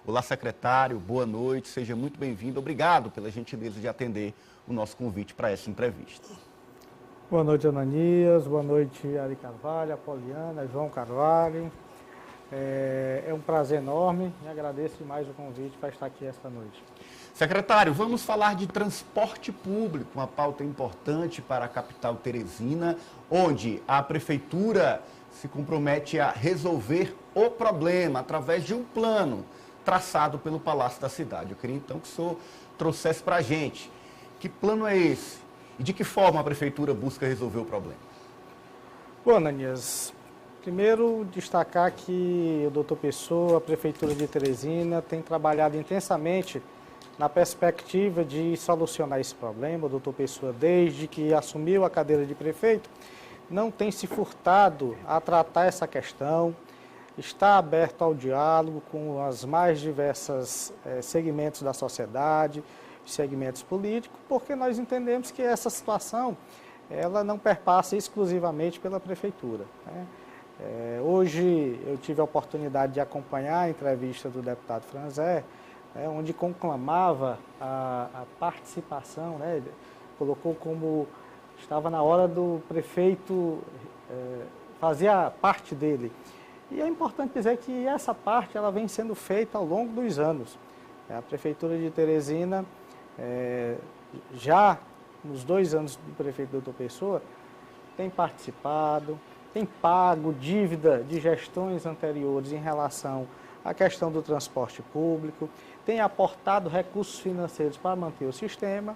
Olá, secretário, boa noite, seja muito bem-vindo. Obrigado pela gentileza de atender o nosso convite para essa entrevista. Boa noite, Ananias, boa noite, Ari Carvalho, Apoliana, João Carvalho. É um prazer enorme e agradeço demais o convite para estar aqui esta noite. Secretário, vamos falar de transporte público, uma pauta importante para a capital teresina, onde a prefeitura se compromete a resolver o problema através de um plano traçado pelo Palácio da Cidade. Eu queria então que o senhor trouxesse para a gente que plano é esse e de que forma a prefeitura busca resolver o problema. Bom, Ananias, primeiro destacar que o doutor Pessoa, a prefeitura de Teresina, tem trabalhado intensamente na perspectiva de solucionar esse problema. O doutor Pessoa, desde que assumiu a cadeira de prefeito, não tem se furtado a tratar essa questão, está aberto ao diálogo com as mais diversas segmentos da sociedade, segmentos políticos, porque nós entendemos que essa situação ela não perpassa exclusivamente pela prefeitura, né? Hoje eu tive a oportunidade de acompanhar a entrevista do deputado Franzé, onde conclamava a participação, né? Colocou como estava na hora do prefeito fazer a parte dele. E é importante dizer que essa parte ela vem sendo feita ao longo dos anos. A Prefeitura de Teresina, já nos 2 anos do prefeito doutor Pessoa, tem participado, tem pago dívida de gestões anteriores em relação à questão do transporte público, tem aportado recursos financeiros para manter o sistema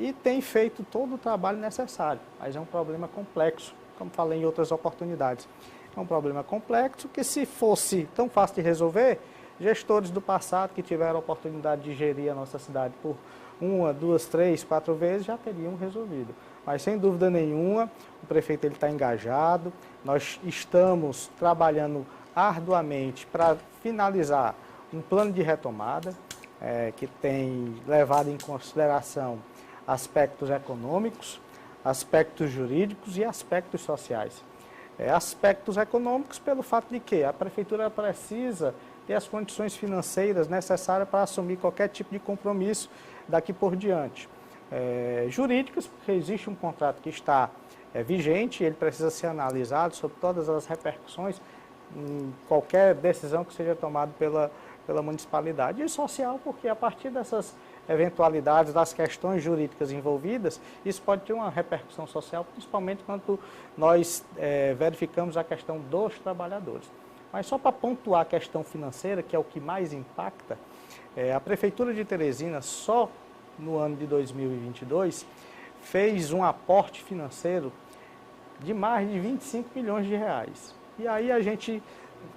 e tem feito todo o trabalho necessário. Mas é um problema complexo, como falei em outras oportunidades. É um problema complexo que, se fosse tão fácil de resolver, gestores do passado que tiveram a oportunidade de gerir a nossa cidade por 1, 2, 3, 4 vezes já teriam resolvido. Mas, sem dúvida nenhuma, o prefeito está engajado, nós estamos trabalhando arduamente para finalizar um plano de retomada que tem levado em consideração aspectos econômicos, aspectos jurídicos e aspectos sociais. Aspectos econômicos pelo fato de que a prefeitura precisa ter as condições financeiras necessárias para assumir qualquer tipo de compromisso daqui por diante. Jurídicas, porque existe um contrato que está vigente, ele precisa ser analisado sobre todas as repercussões em qualquer decisão que seja tomada pela municipalidade. E social, porque a partir dessas eventualidades, das questões jurídicas envolvidas, isso pode ter uma repercussão social, principalmente quando nós verificamos a questão dos trabalhadores. Mas só para pontuar a questão financeira, que é o que mais impacta, a Prefeitura de Teresina, só no ano de 2022, fez um aporte financeiro de mais de 25 milhões de reais. E aí a gente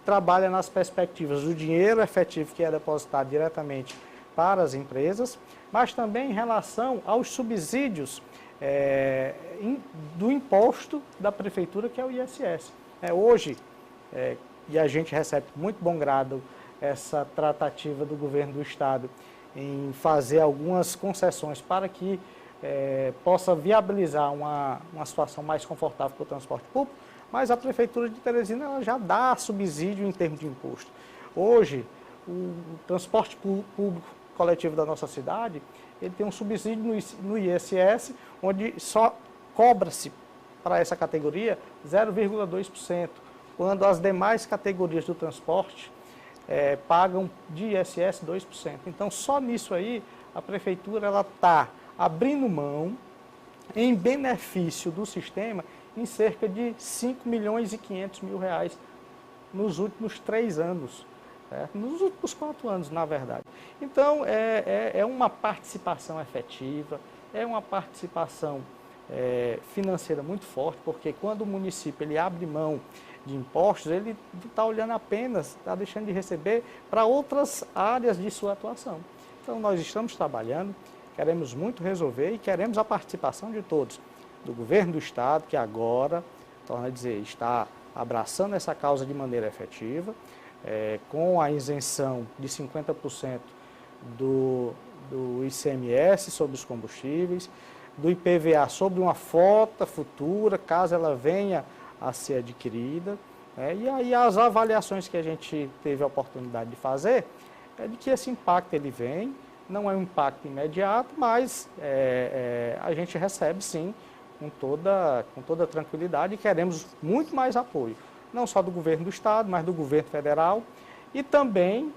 trabalha nas perspectivas do dinheiro efetivo que é depositado diretamente para as empresas, mas também em relação aos subsídios do imposto da prefeitura, que é o ISS. Hoje, e a gente recebe com muito bom grado essa tratativa do governo do estado em fazer algumas concessões para que possa viabilizar uma situação mais confortável para o transporte público, mas a Prefeitura de Teresina ela já dá subsídio em termos de imposto. Hoje, o transporte público coletivo da nossa cidade, ele tem um subsídio no ISS, onde só cobra-se para essa categoria 0,2%, quando as demais categorias do transporte pagam de ISS 2%. Então, só nisso aí, a Prefeitura está abrindo mão, em benefício do sistema, em cerca de 5 milhões e 500 mil reais nos últimos 3 anos. Nos últimos 4 anos, na verdade. Então, é uma participação efetiva, é uma participação financeira muito forte, porque quando o município ele abre mão de impostos, ele está olhando apenas, está deixando de receber para outras áreas de sua atuação. Então, nós estamos trabalhando, queremos muito resolver e queremos a participação de todos, do governo do estado, que agora, torna a dizer, está abraçando essa causa de maneira efetiva, com a isenção de 50% do ICMS sobre os combustíveis, do IPVA sobre uma frota futura, caso ela venha a ser adquirida. E aí as avaliações que a gente teve a oportunidade de fazer é de que esse impacto ele vem, não é um impacto imediato, mas a gente recebe sim com toda tranquilidade e queremos muito mais apoio, não só do governo do Estado, mas do governo federal e também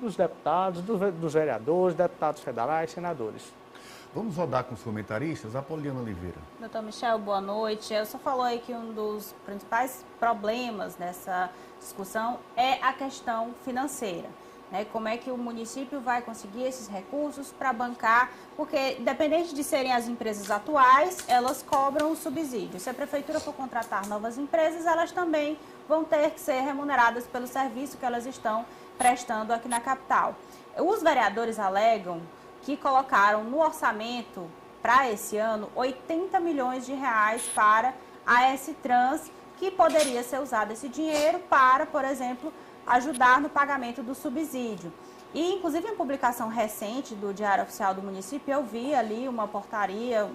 dos deputados, dos vereadores, deputados federais, senadores. Vamos rodar com os comentaristas. Apoliana Oliveira. Doutor Michel, boa noite. O senhor falou aí que um dos principais problemas dessa discussão é a questão financeira. Né? Como é que o município vai conseguir esses recursos para bancar, porque independente de serem as empresas atuais, elas cobram o subsídio. Se a prefeitura for contratar novas empresas, elas também vão ter que ser remuneradas pelo serviço que elas estão prestando aqui na capital. Os vereadores alegam que colocaram no orçamento para esse ano 80 milhões de reais para a S-Trans, que poderia ser usado esse dinheiro para, por exemplo, ajudar no pagamento do subsídio. E, inclusive, em publicação recente do Diário Oficial do Município, eu vi ali uma portaria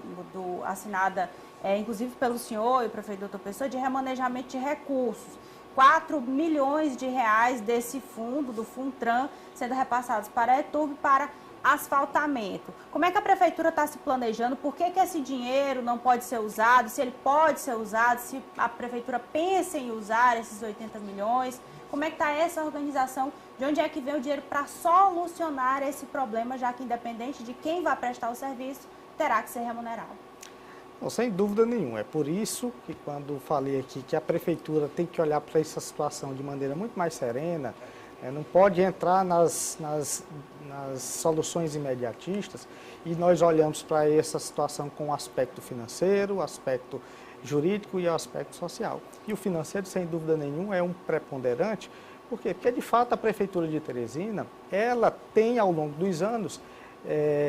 assinada, inclusive pelo senhor e o prefeito Doutor Pessoa, de remanejamento de recursos. 4 milhões de reais desse fundo, do Funtran, sendo repassados para a ETURB para asfaltamento. Como é que a prefeitura está se planejando? Por que esse dinheiro não pode ser usado? Se ele pode ser usado, se a prefeitura pensa em usar esses 80 milhões? Como é que está essa organização? De onde é que vem o dinheiro para solucionar esse problema, já que independente de quem vai prestar o serviço, terá que ser remunerado? Não, sem dúvida nenhuma. É por isso que quando falei aqui que a prefeitura tem que olhar para essa situação de maneira muito mais serena, não pode entrar nas soluções imediatistas e nós olhamos para essa situação com o aspecto financeiro, o aspecto jurídico e o aspecto social. E o financeiro, sem dúvida nenhuma, é um preponderante. Por quê? Porque, de fato, a Prefeitura de Teresina, ela tem, ao longo dos anos,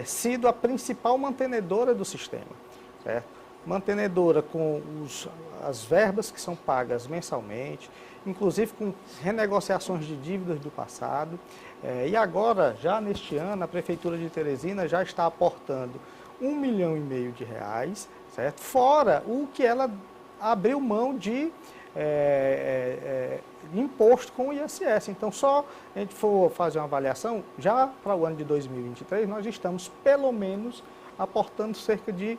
sido a principal mantenedora do sistema, certo? Mantenedora com as verbas que são pagas mensalmente, inclusive com renegociações de dívidas do passado. E agora, já neste ano, a Prefeitura de Teresina já está aportando R$1,5 milhão de reais, certo? Fora o que ela abriu mão de imposto com o ISS. Então, só a gente for fazer uma avaliação, já para o ano de 2023, nós estamos pelo menos aportando cerca de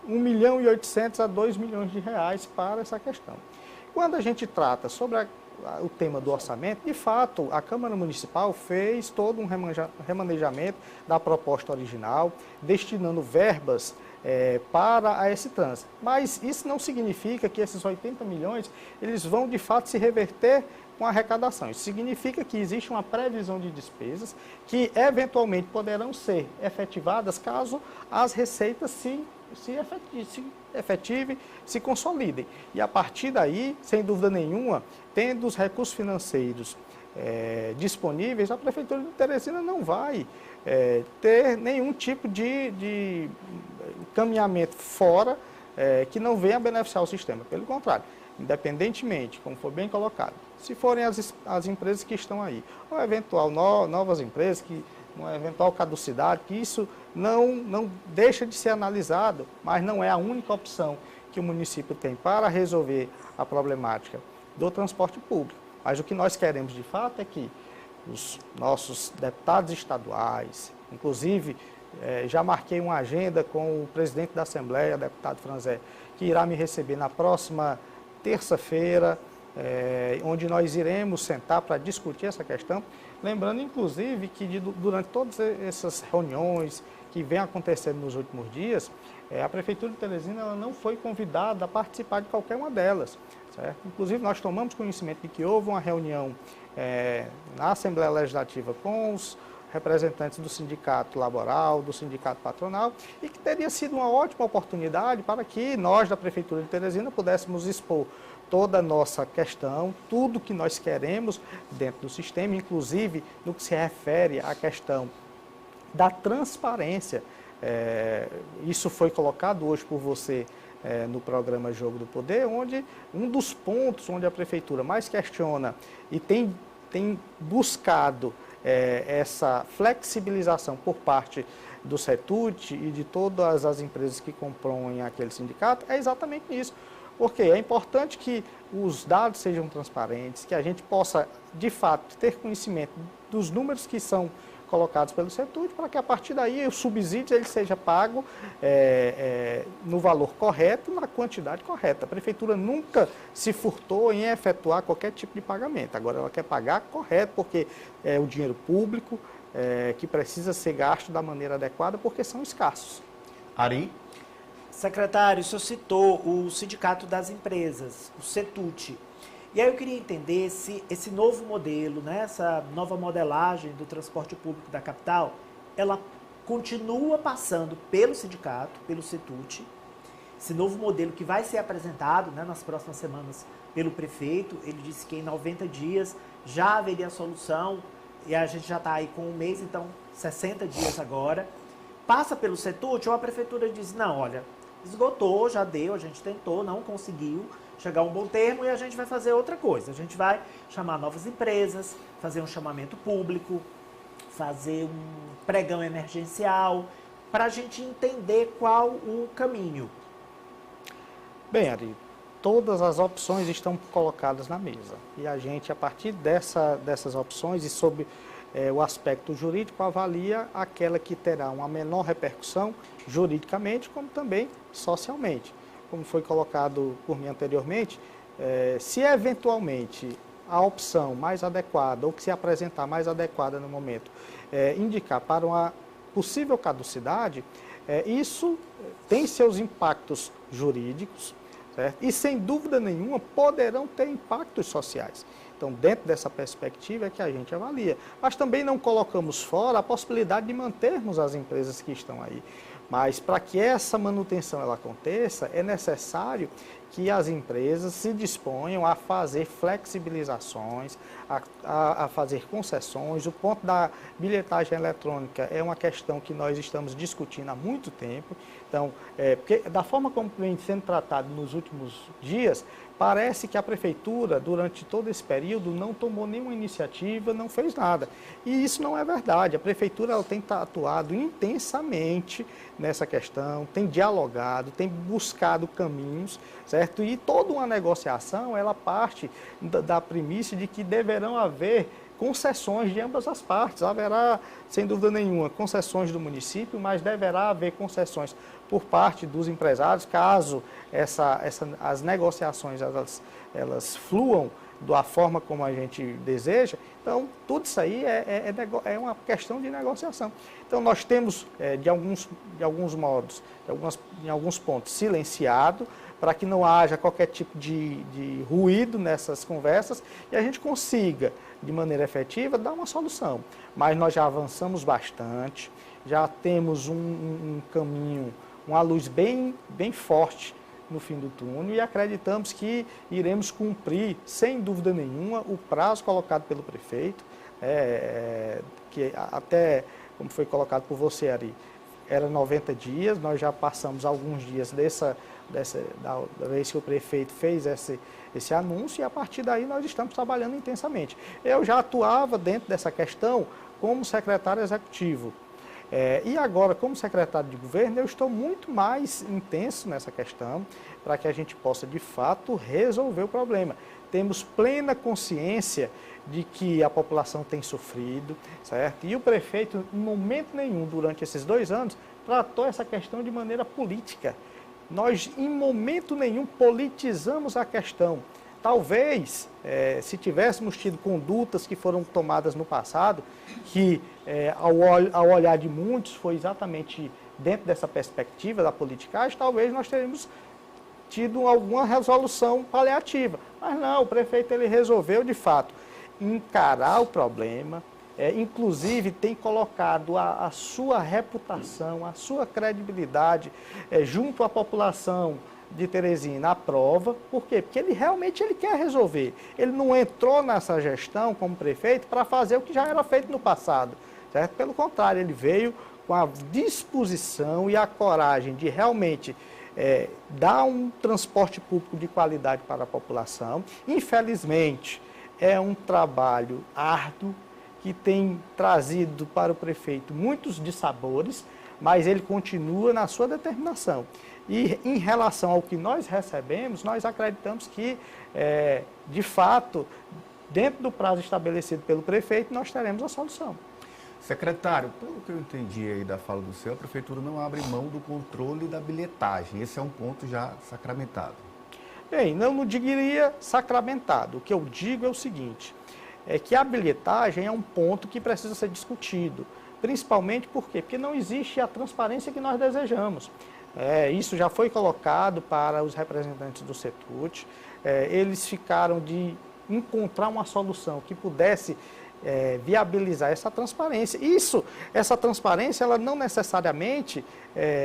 1.800.000 a 2 milhões de reais para essa questão. Quando a gente trata sobre o tema do orçamento, de fato, a Câmara Municipal fez todo um remanejamento da proposta original, destinando verbas para a S-Trans. Mas isso não significa que esses 80 milhões eles vão, de fato, se reverter com a arrecadação. Isso significa que existe uma previsão de despesas que, eventualmente, poderão ser efetivadas caso as receitas se efetivem, se consolidem. E, a partir daí, sem dúvida nenhuma, tendo os recursos financeiros disponíveis, a Prefeitura de Teresina não vai ter nenhum tipo de encaminhamento fora que não venha beneficiar o sistema. Pelo contrário, independentemente, como foi bem colocado, se forem as empresas que estão aí, ou eventual novas empresas, uma eventual caducidade, que isso não deixa de ser analisado, mas não é a única opção que o município tem para resolver a problemática do transporte público. Mas o que nós queremos, de fato, é que os nossos deputados estaduais, inclusive, já marquei uma agenda com o presidente da Assembleia, deputado Franzé, que irá me receber na próxima terça-feira, onde nós iremos sentar para discutir essa questão. Lembrando, inclusive, que durante todas essas reuniões que vem acontecendo nos últimos dias, a Prefeitura de Teresina ela não foi convidada a participar de qualquer uma delas, certo? Inclusive, nós tomamos conhecimento de que houve uma reunião na Assembleia Legislativa com os representantes do sindicato laboral, do sindicato patronal, e que teria sido uma ótima oportunidade para que nós, da Prefeitura de Teresina, pudéssemos expor toda a nossa questão, tudo que nós queremos dentro do sistema, inclusive no que se refere à questão da transparência. Isso foi colocado hoje por você no programa Jogo do Poder, onde um dos pontos onde a Prefeitura mais questiona e tem buscado essa flexibilização por parte do CETUT e de todas as empresas que compõem aquele sindicato é exatamente isso. Porque é importante que os dados sejam transparentes, que a gente possa, de fato, ter conhecimento dos números que são colocados pelo CETUD, para que a partir daí o subsídio ele seja pago no valor correto, na quantidade correta. A Prefeitura nunca se furtou em efetuar qualquer tipo de pagamento. Agora ela quer pagar correto, porque é o dinheiro público que precisa ser gasto da maneira adequada, porque são escassos. Ari? Secretário, o senhor citou o Sindicato das Empresas, o CETUD. E aí eu queria entender se esse novo modelo, né, essa nova modelagem do transporte público da capital, ela continua passando pelo sindicato, pelo CETUD, esse novo modelo que vai ser apresentado, né, nas próximas semanas pelo prefeito. Ele disse que em 90 dias já haveria solução, e a gente já está aí com um mês, então 60 dias agora. Passa pelo CETUD ou a prefeitura diz, não, olha, esgotou, já deu, a gente tentou, não conseguiu chegar a um bom termo e a gente vai fazer outra coisa. A gente vai chamar novas empresas, fazer um chamamento público, fazer um pregão emergencial, para a gente entender qual o caminho. Bem, Ari, todas as opções estão colocadas na mesa. E a gente, a partir dessas opções e sob o aspecto jurídico, avalia aquela que terá uma menor repercussão juridicamente, como também socialmente. Como foi colocado por mim anteriormente, se eventualmente a opção mais adequada, ou que se apresentar mais adequada no momento, indicar para uma possível caducidade, isso tem seus impactos jurídicos, certo? E sem dúvida nenhuma poderão ter impactos sociais. Então, dentro dessa perspectiva é que a gente avalia. Mas também não colocamos fora a possibilidade de mantermos as empresas que estão aí. Mas para que essa manutenção ela aconteça, é necessário que as empresas se disponham a fazer flexibilizações, a fazer concessões. O ponto da bilhetagem eletrônica é uma questão que nós estamos discutindo há muito tempo. Então, porque da forma como vem sendo tratado nos últimos dias, parece que a Prefeitura, durante todo esse período, não tomou nenhuma iniciativa, não fez nada. E isso não é verdade. A Prefeitura ela tem atuado intensamente nessa questão, tem dialogado, tem buscado caminhos, certo? E toda uma negociação, ela parte da premissa de que deverão haver concessões de ambas as partes. Haverá, sem dúvida nenhuma, concessões do município, mas deverá haver concessões por parte dos empresários, caso as negociações elas fluam da forma como a gente deseja. Então, tudo isso aí é uma questão de negociação. Então, nós temos, de alguns modos, em alguns pontos, silenciado, para que não haja qualquer tipo de ruído nessas conversas e a gente consiga, de maneira efetiva, dar uma solução. Mas nós já avançamos bastante, já temos um caminho, uma luz bem forte no fim do túnel e acreditamos que iremos cumprir, sem dúvida nenhuma, o prazo colocado pelo prefeito, que até, como foi colocado por você, Ari, era 90 dias, nós já passamos alguns dias da vez que o prefeito fez esse anúncio e a partir daí nós estamos trabalhando intensamente. Eu já atuava dentro dessa questão como secretário executivo. E agora, como secretário de governo, eu estou muito mais intenso nessa questão para que a gente possa, de fato, resolver o problema. Temos plena consciência de que a população tem sofrido, certo? E o prefeito, em momento nenhum, durante esses 2 anos, tratou essa questão de maneira política. Nós, em momento nenhum, politizamos a questão. Talvez, se tivéssemos tido condutas que foram tomadas no passado, que ao olhar de muitos foi exatamente dentro dessa perspectiva da politicagem, talvez nós teríamos tido alguma resolução paliativa. Mas não, o prefeito ele resolveu, de fato, encarar o problema, inclusive tem colocado a sua reputação, a sua credibilidade junto à população de Teresina à prova. Por quê? Porque ele realmente quer resolver. Ele não entrou nessa gestão como prefeito para fazer o que já era feito no passado, certo? Pelo contrário, ele veio com a disposição e a coragem de realmente dar um transporte público de qualidade para a população. Infelizmente, é um trabalho árduo que tem trazido para o prefeito muitos dissabores, mas ele continua na sua determinação. E em relação ao que nós recebemos, nós acreditamos que, de fato, dentro do prazo estabelecido pelo prefeito, nós teremos a solução. Secretário, pelo que eu entendi aí da fala do senhor, a Prefeitura não abre mão do controle da bilhetagem. Esse é um ponto já sacramentado. Bem, não diria sacramentado. O que eu digo é o seguinte, é que a bilhetagem é um ponto que precisa ser discutido. Principalmente por quê? Porque não existe a transparência que nós desejamos. Isso já foi colocado para os representantes do CETUT. Eles ficaram de encontrar uma solução que pudesse viabilizar essa transparência. Essa transparência, ela não necessariamente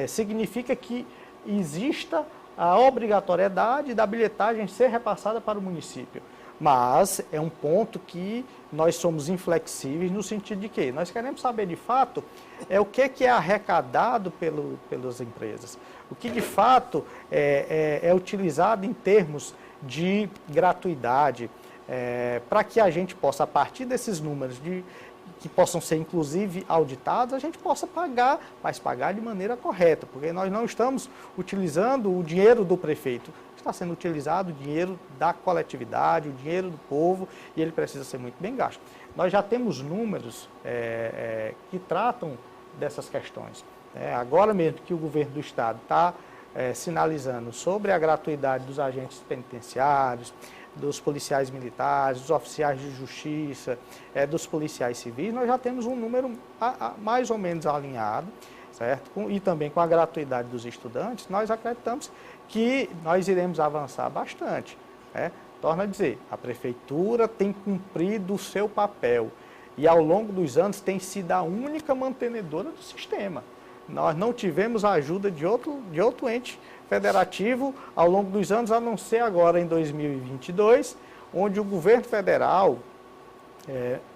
significa que exista a obrigatoriedade da bilhetagem ser repassada para o município. Mas é um ponto que nós somos inflexíveis no sentido de que nós queremos saber de fato o que é arrecadado pelas empresas, o que de fato é utilizado em termos de gratuidade, para que a gente possa, a partir desses números que possam ser inclusive auditados, a gente possa pagar, mas pagar de maneira correta, porque nós não estamos utilizando o dinheiro do prefeito, está sendo utilizado o dinheiro da coletividade, o dinheiro do povo, e ele precisa ser muito bem gasto. Nós já temos números que tratam dessas questões. Agora mesmo que o governo do estado está sinalizando sobre a gratuidade dos agentes penitenciários, dos policiais militares, dos oficiais de justiça, dos policiais civis, nós já temos um número mais ou menos alinhado, certo? E também com a gratuidade dos estudantes, nós acreditamos que nós iremos avançar bastante. Torno a dizer, a Prefeitura tem cumprido o seu papel e ao longo dos anos tem sido a única mantenedora do sistema. Nós não tivemos a ajuda de outro ente federativo ao longo dos anos, a não ser agora em 2022, onde o governo federal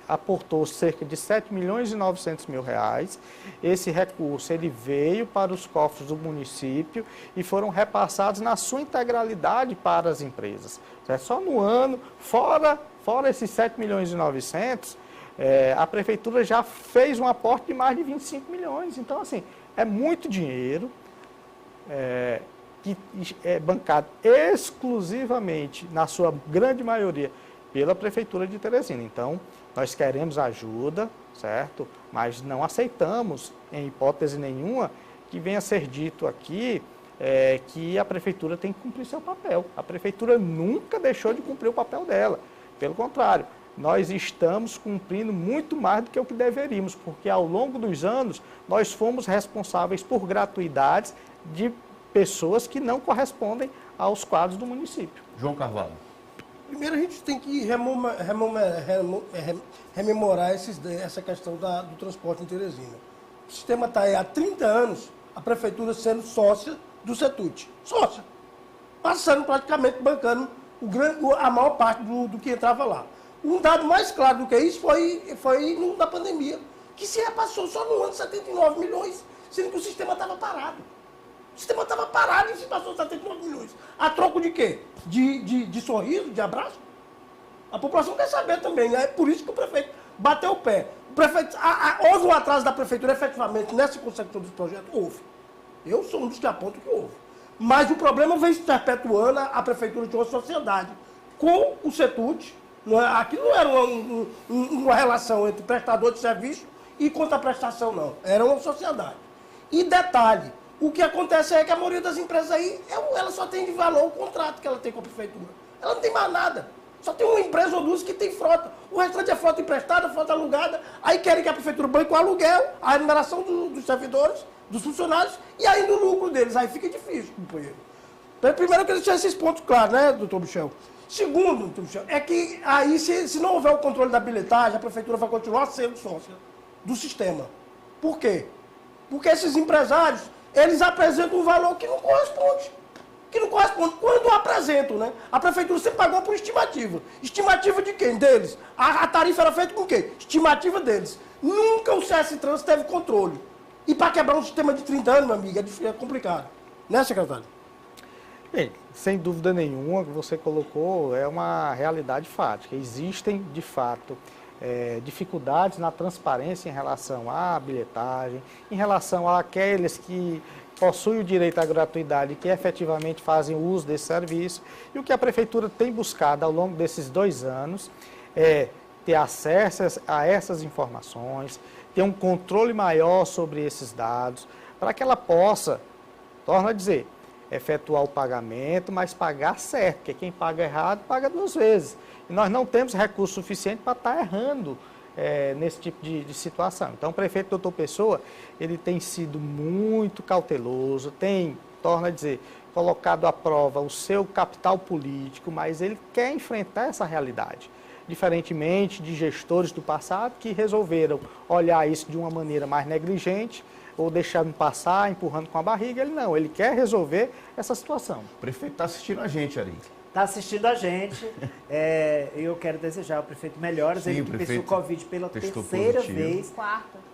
aportou cerca de 7 milhões e 900 mil reais. Esse recurso ele veio para os cofres do município e foram repassados na sua integralidade para as empresas. Só no ano, fora esses 7 milhões e 900, a Prefeitura já fez um aporte de mais de 25 milhões. Então, assim, é muito dinheiro que é bancado exclusivamente, na sua grande maioria, pela Prefeitura de Teresina. Então, nós queremos ajuda, certo? Mas não aceitamos, em hipótese nenhuma, que venha ser dito aqui que a Prefeitura tem que cumprir seu papel. A Prefeitura nunca deixou de cumprir o papel dela. Pelo contrário, nós estamos cumprindo muito mais do que o que deveríamos, porque ao longo dos anos nós fomos responsáveis por gratuidades de pessoas que não correspondem aos quadros do município. João Carvalho. Primeiro a gente tem que rememorar essa questão do transporte em Teresina. O sistema está aí há 30 anos, a Prefeitura sendo sócia do CETUT. Sócia. Passando praticamente, bancando a maior parte do que entrava lá. Um dado mais claro do que isso foi na pandemia, que se repassou só no ano 79 milhões, sendo que o sistema estava parado. O sistema estava parado e se passou 79 milhões. A troco de quê? De sorriso, de abraço? A população quer saber também, né? É por isso que o prefeito bateu o pé. Houve um atraso da Prefeitura, efetivamente, nessa consecução dos projetos? Houve. Eu sou um dos que aponto que houve. Mas o problema vem se perpetuando, a Prefeitura tinha uma sociedade com o CETUT. Aqui não era uma relação entre prestador de serviço e contraprestação, não. Era uma sociedade. E detalhe, o que acontece é que a maioria das empresas aí, ela só tem de valor o contrato que ela tem com a Prefeitura. Ela não tem mais nada. Só tem uma empresa ou duas que tem frota. O restante é frota emprestada, frota alugada. Aí querem que a Prefeitura banque o aluguel, a remuneração dos servidores, dos funcionários e ainda o lucro deles. Aí fica difícil, companheiro. Então, primeiro eu quero deixar esses pontos claros, né, doutor Michel? Segundo, doutor Michel, é que aí se não houver o controle da bilhetagem, a Prefeitura vai continuar sendo sócia do sistema. Por quê? Porque esses empresários, eles apresentam um valor que não corresponde. Quando apresentam, né? A Prefeitura sempre pagou por estimativa. Estimativa de quem? Deles. A tarifa era feita com o quê? Estimativa deles. Nunca o CS Trans teve controle. E para quebrar um sistema de 30 anos, meu amigo, é complicado. Né, secretário? Bem, sem dúvida nenhuma, o que você colocou é uma realidade fática. Existem, de fato, dificuldades na transparência em relação à bilhetagem, em relação àqueles que possuem o direito à gratuidade e que efetivamente fazem uso desse serviço. E o que a Prefeitura tem buscado ao longo desses 2 anos é ter acesso a essas informações, ter um controle maior sobre esses dados, para que ela possa, torno a dizer, efetuar o pagamento, mas pagar certo, porque quem paga errado paga 2 vezes. E nós não temos recurso suficiente para estar errando nesse tipo de situação. Então, o prefeito doutor Pessoa, ele tem sido muito cauteloso, tem, torno a dizer, colocado à prova o seu capital político, mas ele quer enfrentar essa realidade. Diferentemente de gestores do passado que resolveram olhar isso de uma maneira mais negligente, ou deixando passar, empurrando com a barriga, ele não, ele quer resolver essa situação. O prefeito está assistindo a gente, Ari. Está assistindo a gente. Eu quero desejar ao prefeito melhoras. Sim, ele que pensou Covid pela terceira positivo. vez.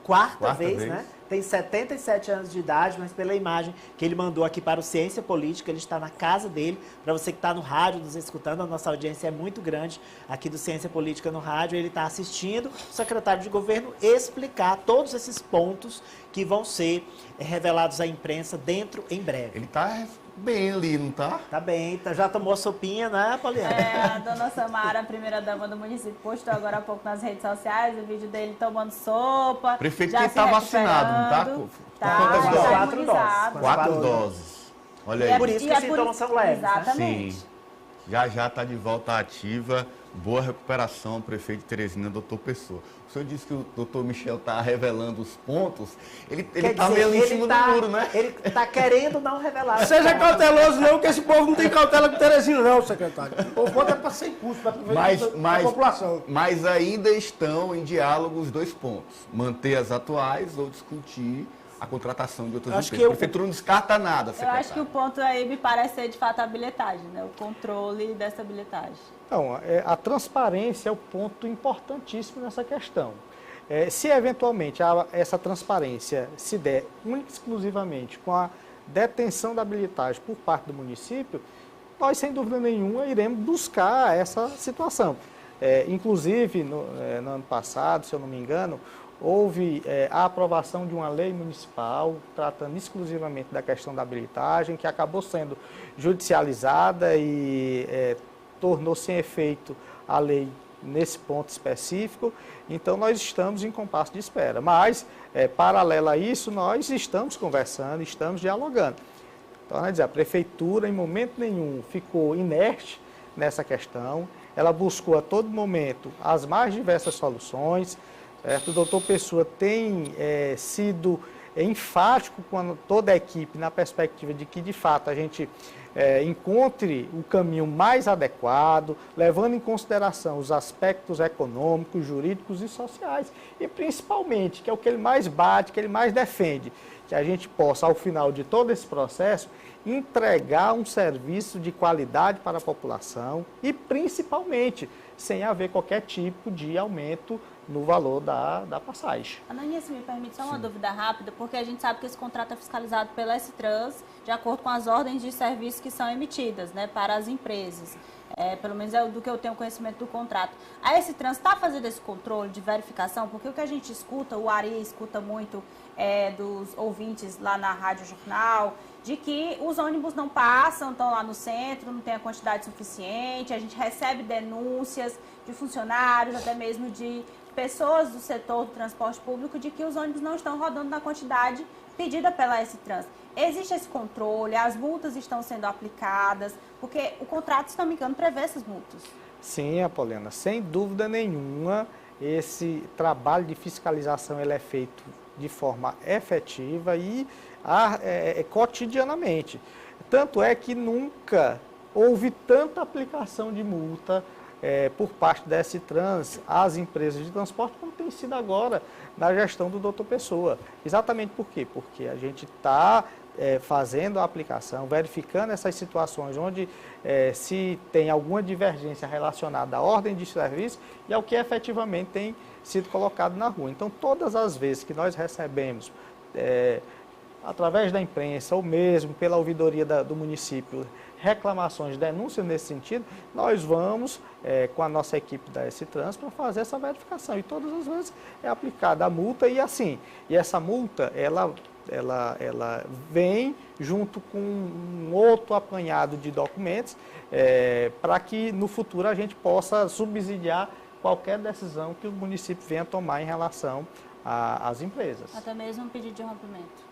Quarta Vez, né? Tem 77 anos de idade, mas pela imagem que ele mandou aqui para o Ciência Política, ele está na casa dele. Para você que está no rádio nos escutando, a nossa audiência é muito grande aqui do Ciência Política no rádio. Ele está assistindo o secretário de governo explicar todos esses pontos que vão ser revelados à imprensa dentro em breve. Ele está bem ali, não tá? Tá bem, já tomou a sopinha, né, Poliana? A dona Samara, a primeira-dama do município, postou agora há pouco nas redes sociais o vídeo dele tomando sopa. Prefeito já que se está vacinado, não tá? Tá, Quantas já doses? tá 4 imunizado. 4 doses. Olha aí. Por isso que os sintomas são leves, né? Exatamente. Sim. Já está de volta ativa. Boa recuperação, prefeito de Teresina, doutor Pessoa. O senhor disse que o doutor Michel está revelando os pontos. Ele está meio ali em cima do muro, né? Ele está querendo não revelar. Seja cauteloso não, que esse povo não tem cautela com Teresina não, secretário. O povo é para sem custo, para a população. Mas ainda estão em diálogo os 2 pontos. Manter as atuais ou discutir a contratação de outras empresas. A prefeitura não descarta nada, secretário. Eu acho que o ponto aí me parece ser de fato a bilhetagem, né? O controle dessa bilhetagem. Então, a transparência é o ponto importantíssimo nessa questão. Se eventualmente essa transparência se der única e exclusivamente com a detenção da bilhetagem por parte do município, nós, sem dúvida nenhuma, iremos buscar essa situação. Inclusive, no ano passado, se eu não me engano, houve a aprovação de uma lei municipal tratando exclusivamente da questão da bilhetagem, que acabou sendo judicializada e tornou-se sem efeito a lei nesse ponto específico. Então, nós estamos em compasso de espera. Mas, paralelo a isso, nós estamos conversando, estamos dialogando. Então, a prefeitura, em momento nenhum, ficou inerte nessa questão. Ela buscou a todo momento as mais diversas soluções. O doutor Pessoa tem sido enfático com toda a equipe na perspectiva de que, de fato, a gente encontre o caminho mais adequado, levando em consideração os aspectos econômicos, jurídicos e sociais. E, principalmente, que é o que ele mais bate, que ele mais defende, que a gente possa, ao final de todo esse processo, entregar um serviço de qualidade para a população e, principalmente, sem haver qualquer tipo de aumento no valor da passagem. Ananias, se me permite só uma dúvida rápida, porque a gente sabe que esse contrato é fiscalizado pela S-Trans, de acordo com as ordens de serviço que são emitidas, né, para as empresas. Pelo menos é do que eu tenho conhecimento do contrato. A S-Trans está fazendo esse controle de verificação? Porque o que a gente escuta, o Ari escuta muito dos ouvintes lá na Rádio Jornal, de que os ônibus não passam, estão lá no centro, não tem a quantidade suficiente, a gente recebe denúncias de funcionários, até mesmo de pessoas do setor do transporte público, de que os ônibus não estão rodando na quantidade pedida pela S-Trans. Existe esse controle, as multas estão sendo aplicadas, porque o contrato, se não me engano, prevê essas multas. Sim, Apoliana, sem dúvida nenhuma, esse trabalho de fiscalização ele é feito de forma efetiva e cotidianamente. Tanto é que nunca houve tanta aplicação de multa por parte da S-Trans às empresas de transporte como tem sido agora na gestão do doutor Pessoa. Exatamente por quê? Porque a gente está fazendo a aplicação, verificando essas situações onde se tem alguma divergência relacionada à ordem de serviço e ao que efetivamente tem sido colocado na rua. Então, todas as vezes que nós recebemos, através da imprensa ou mesmo pela ouvidoria do município, reclamações, denúncias nesse sentido, nós vamos com a nossa equipe da S-Trans para fazer essa verificação. E todas as vezes é aplicada a multa e essa multa, ela vem junto com um outro apanhado de documentos para que no futuro a gente possa subsidiar qualquer decisão que o município venha tomar em relação às empresas. Até mesmo um pedido de rompimento.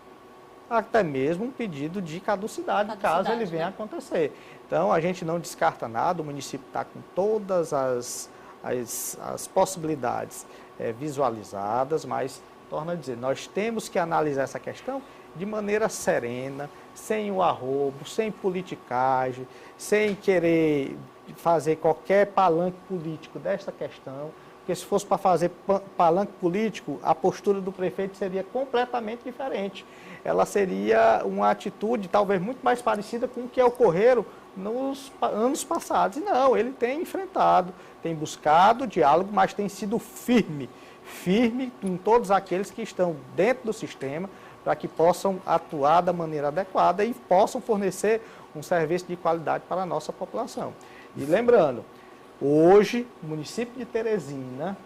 Até mesmo um pedido de caducidade, caso ele venha a acontecer. Então, a gente não descarta nada, o município está com todas as possibilidades visualizadas, mas, torno a dizer, nós temos que analisar essa questão de maneira serena, sem o arrobo, sem politicagem, sem querer fazer qualquer palanque político desta questão, porque se fosse para fazer palanque político, a postura do prefeito seria completamente diferente. Ela seria uma atitude talvez muito mais parecida com o que ocorreram nos anos passados. E não, ele tem enfrentado, tem buscado diálogo, mas tem sido firme com todos aqueles que estão dentro do sistema, para que possam atuar da maneira adequada e possam fornecer um serviço de qualidade para a nossa população. E lembrando, hoje o município de Teresina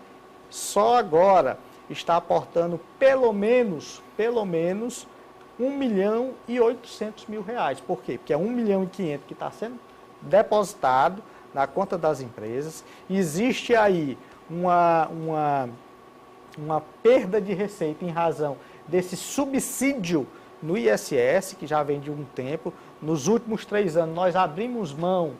só agora está aportando pelo menos R$1.800.000. Por quê? Porque é R$1.500.000 que está sendo depositado na conta das empresas. Existe aí uma perda de receita em razão desse subsídio no ISS, que já vem de um tempo. Nos últimos 3 anos, nós abrimos mão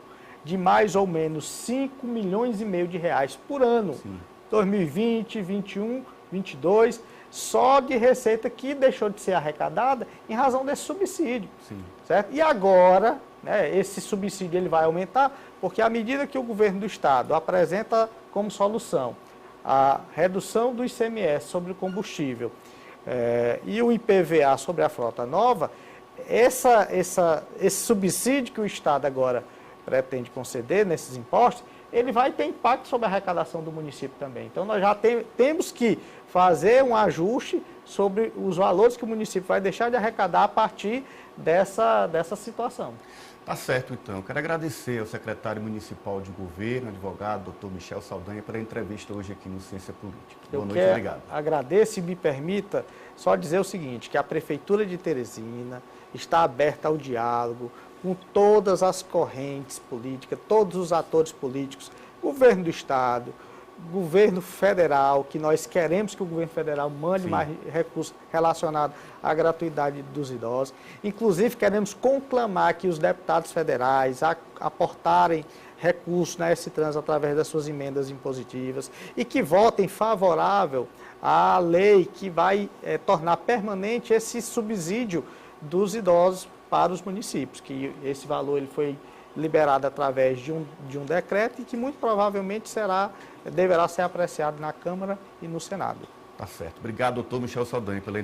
de mais ou menos R$5,5 milhões de reais por ano. Sim. 2020, 2021, 2022, só de receita que deixou de ser arrecadada em razão desse subsídio. Sim. Certo? E agora, né, esse subsídio ele vai aumentar, porque à medida que o governo do estado apresenta como solução a redução do ICMS sobre o combustível e o IPVA sobre a frota nova, esse subsídio que o estado agora pretende conceder nesses impostos, ele vai ter impacto sobre a arrecadação do município também. Então, nós já temos que fazer um ajuste sobre os valores que o município vai deixar de arrecadar a partir dessa situação. Tá certo, então. Quero agradecer ao secretário municipal de governo, advogado, doutor Michel Saldanha, pela entrevista hoje aqui no Ciência Política. Boa noite, obrigado. Agradeço e me permita só dizer o seguinte, que a Prefeitura de Teresina está aberta ao diálogo com todas as correntes políticas, todos os atores políticos, governo do estado, governo federal, que nós queremos que o governo federal mande mais recursos relacionados à gratuidade dos idosos. Inclusive, queremos conclamar que os deputados federais aportarem recursos na S-Trans através das suas emendas impositivas e que votem favorável à lei que vai tornar permanente esse subsídio dos idosos para os municípios, que esse valor ele foi liberado através de um decreto e que muito provavelmente deverá ser apreciado na Câmara e no Senado. Tá certo. Obrigado, doutor Michel Saldanha, pela